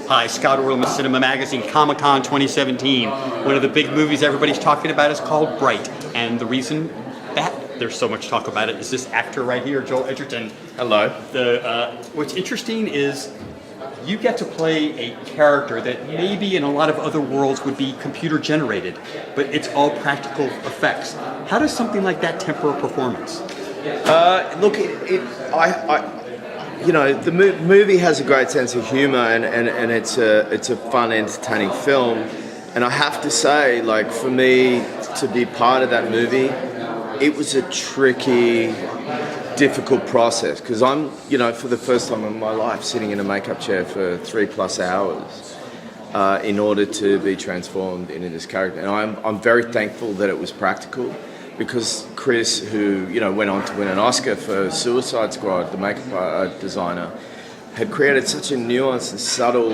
Hi, Scott Orlin with CINEMA-Magazin, Comic Con 2017. One of the big movies everybody's talking about is called Bright. And the reason that there's so much talk about it is this actor right here, Joel Edgerton. Hello. What's interesting is you get to play a character that maybe in a lot of other worlds would be computer generated, but it's all practical effects. How does something like that temper a performance? Look, the movie has a great sense of humor, and it's a fun, entertaining film. And I have to say, like, for me to be part of that movie, it was a tricky, difficult process, because I'm, for the first time in my life, sitting in a makeup chair for 3+ hours in order to be transformed into this character. And I'm very thankful that it was practical, because Chris, who went on to win an Oscar for Suicide Squad, the makeup designer, had created such a nuanced and subtle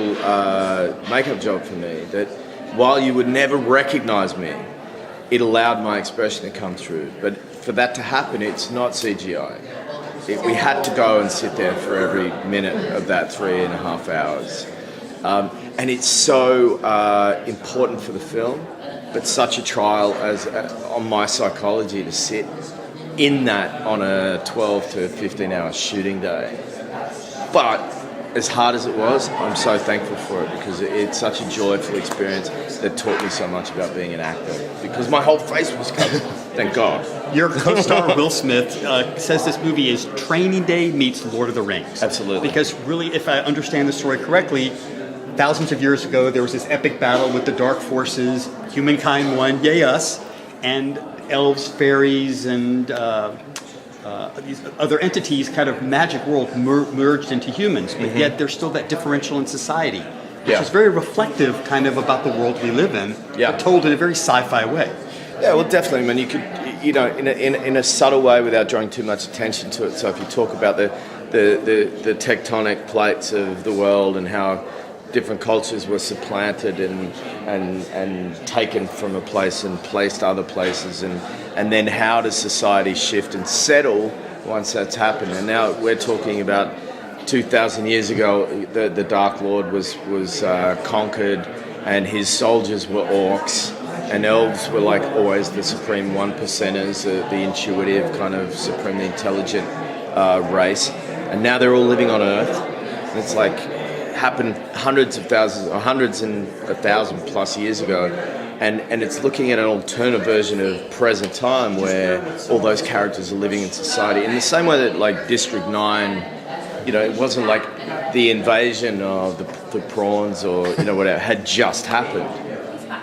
makeup job for me that while you would never recognize me, it allowed my expression to come through. But for that to happen, it's not CGI. We had to go and sit there for every minute of that 3.5 hours. And it's so important for the film, but such a trial on my psychology to sit in that on a 12 to 15 hour shooting day. But as hard as it was, I'm so thankful for it, because it's such a joyful experience that taught me so much about being an actor, because my whole face was covered, thank God. Your co-star Will Smith says this movie is Training Day meets Lord of the Rings. Absolutely. Because really, if I understand the story correctly, thousands of years ago, there was this epic battle with the dark forces. Humankind won, yay us, and elves, fairies, and these other entities, kind of magic world, merged into humans. But yet there's still that differential in society, which is very reflective kind of about the world we live in, but told in a very sci-fi way. Yeah, well, definitely. I mean, you could, in a subtle way without drawing too much attention to it. So if you talk about the tectonic plates of the world and how different cultures were supplanted and taken from a place and placed other places, and then how does society shift and settle once that's happened? And now we're talking about 2,000 years ago, the Dark Lord was conquered, and his soldiers were orcs, and elves were like always the supreme 1%ers, the intuitive kind of supremely intelligent race, and now they're all living on Earth. And it's like happened hundreds of thousands, or hundreds and 1,000+ years ago, and it's looking at an alternate version of present time where all those characters are living in society in the same way that, like, District 9, it wasn't like the invasion of the prawns or whatever had just happened.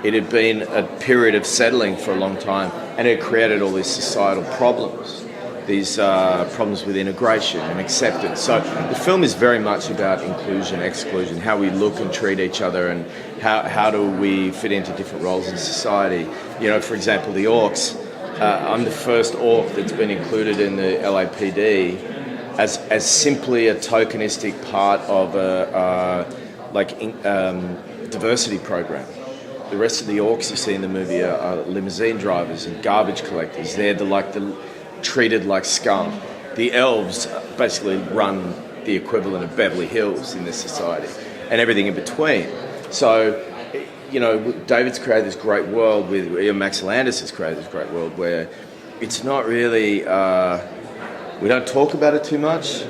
It had been a period of settling for a long time, and it created all these societal problems. These problems with integration and acceptance. So the film is very much about inclusion, exclusion, how we look and treat each other, and how do we fit into different roles in society. For example, the orcs. I'm the first orc that's been included in the LAPD as simply a tokenistic part of a diversity program. The rest of the orcs you see in the movie are limousine drivers and garbage collectors. They're treated like scum. The elves basically run the equivalent of Beverly Hills in this society, and everything in between. So, David's created this great world Max Landis has created this great world where it's not really, we don't talk about it too much,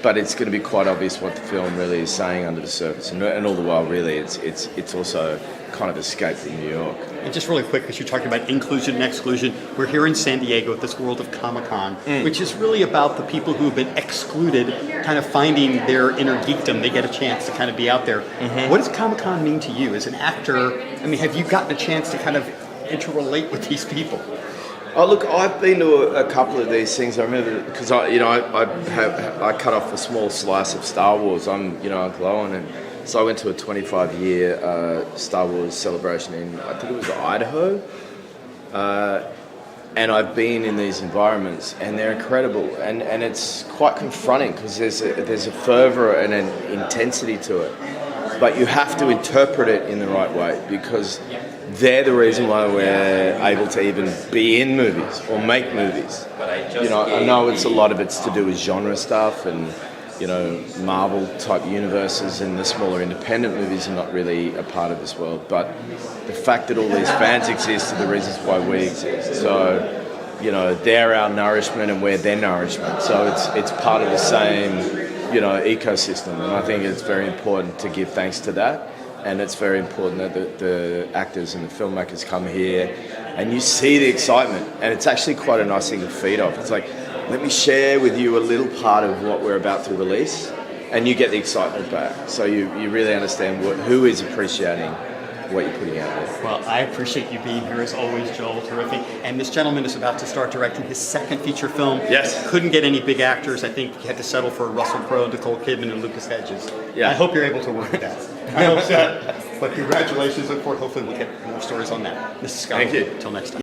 but it's going to be quite obvious what the film really is saying under the surface, and all the while, really, it's also kind of escaped from New York. And just really quick, because you're talking about inclusion and exclusion, we're here in San Diego at this world of Comic Con, which is really about the people who have been excluded, kind of finding their inner geekdom. They get a chance to kind of be out there. What does Comic Con mean to you as an actor? I mean, have you gotten a chance to kind of interrelate with these people? Oh, look, I've been to a couple of these things. I remember, because I cut off a small slice of Star Wars. I'm Uncle Owen, and so I went to a 25-year Star Wars celebration in, I think it was Idaho, and I've been in these environments, and they're incredible, and it's quite confronting, because there's a fervour and an intensity to it, but you have to interpret it in the right way, because they're the reason why we're able to even be in movies or make movies. I know a lot of it's to do with genre stuff and Marvel type universes, and the smaller independent movies are not really a part of this world. But the fact that all these fans exist are the reasons why we exist. So, they're our nourishment and we're their nourishment. So it's part of the same, ecosystem. And I think it's very important to give thanks to that. And it's very important that the actors and the filmmakers come here and you see the excitement. And it's actually quite a nice thing to feed off. It's like, let me share with you a little part of what we're about to release, and you get the excitement back. So you really understand who is appreciating what you're putting out there. Well, I appreciate you being here as always, Joel. Terrific. And this gentleman is about to start directing his second feature film. Yes. Couldn't get any big actors. I think he had to settle for Russell Crowe, Nicole Kidman, and Lucas Hedges. Yeah. I hope you're able to work with that. I hope so. But congratulations. Look forward. Hopefully we'll get more stories on that. This is Scott. Thank you. Until next time.